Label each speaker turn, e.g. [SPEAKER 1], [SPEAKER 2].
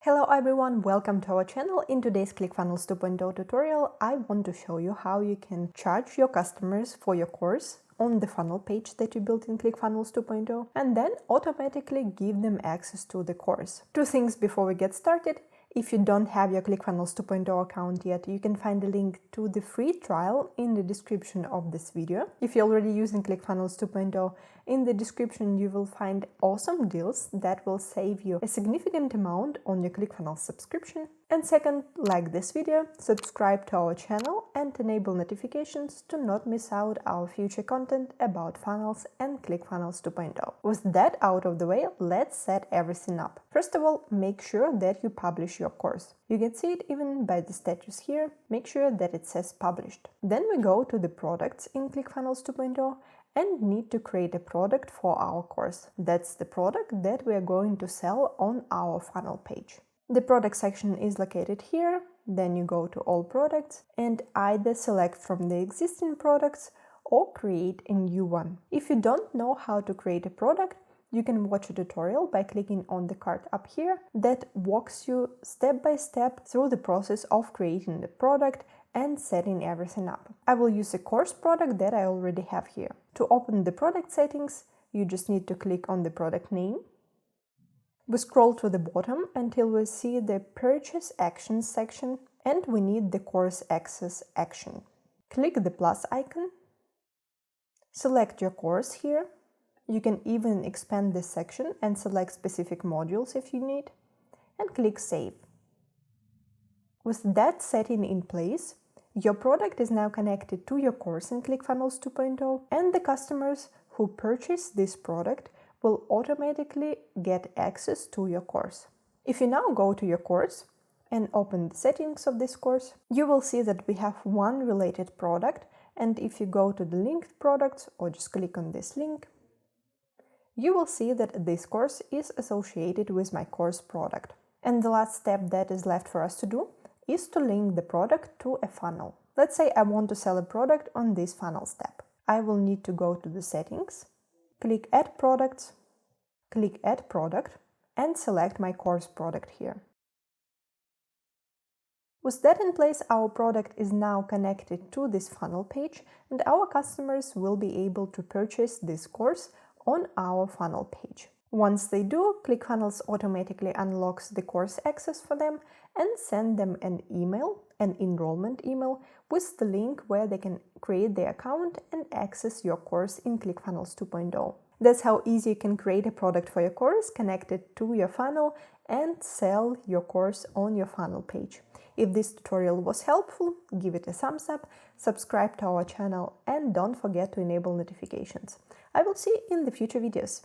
[SPEAKER 1] Hello everyone, welcome to our channel. In today's Clickfunnels 2.0 tutorial, I want to show you how you can charge your customers for your course on the funnel page that you built in Clickfunnels 2.0 and then automatically give them access to the course. Two things before we get started. If you don't have your Clickfunnels 2.0 account yet, you can find a link to the free trial in the description of this video. If you're already using Clickfunnels 2.0, in the description you will find awesome deals that will save you a significant amount on your Clickfunnels subscription. And second, like this video, subscribe to our channel and enable notifications to not miss out our future content about funnels and Clickfunnels 2.0. With that out of the way, let's set everything up. First of all, make sure that you publish your course. You can see it even by the status here. Make sure that it says published. Then we go to the products in Clickfunnels 2.0 and need to create a product for our course. That's the product that we are going to sell on our funnel page. The product section is located here. Then you go to all products and either select from the existing products or create a new one. If you don't know how to create a product, you can watch a tutorial by clicking on the card up here that walks you step by step through the process of creating the product and setting everything up. I will use a course product that I already have here. To open the product settings, you just need to click on the product name. We scroll to the bottom until we see the Purchase Actions section and we need the Course Access action. Click the plus icon, select your course here. You can even expand this section and select specific modules if you need, and click Save. With that setting in place, your product is now connected to your course in Clickfunnels 2.0 and the customers who purchase this product will automatically get access to your course. If you now go to your course and open the settings of this course, you will see that we have one related product, and if you go to the linked products or just click on this link, you will see that this course is associated with my course product. And the last step that is left for us to do is to link the product to a funnel. Let's say I want to sell a product on this funnel step. I will need to go to the settings, click Add Products, click Add Product, and select my course product here. With that in place, our product is now connected to this funnel page and our customers will be able to purchase this course on our funnel page. Once they do, Clickfunnels automatically unlocks the course access for them and send them an email, an enrollment email, with the link where they can create their account and access your course in Clickfunnels 2.0. That's how easy you can create a product for your course connected to your funnel and sell your course on your funnel page. If this tutorial was helpful, give it a thumbs up, subscribe to our channel, and don't forget to enable notifications. I will see you in the future videos.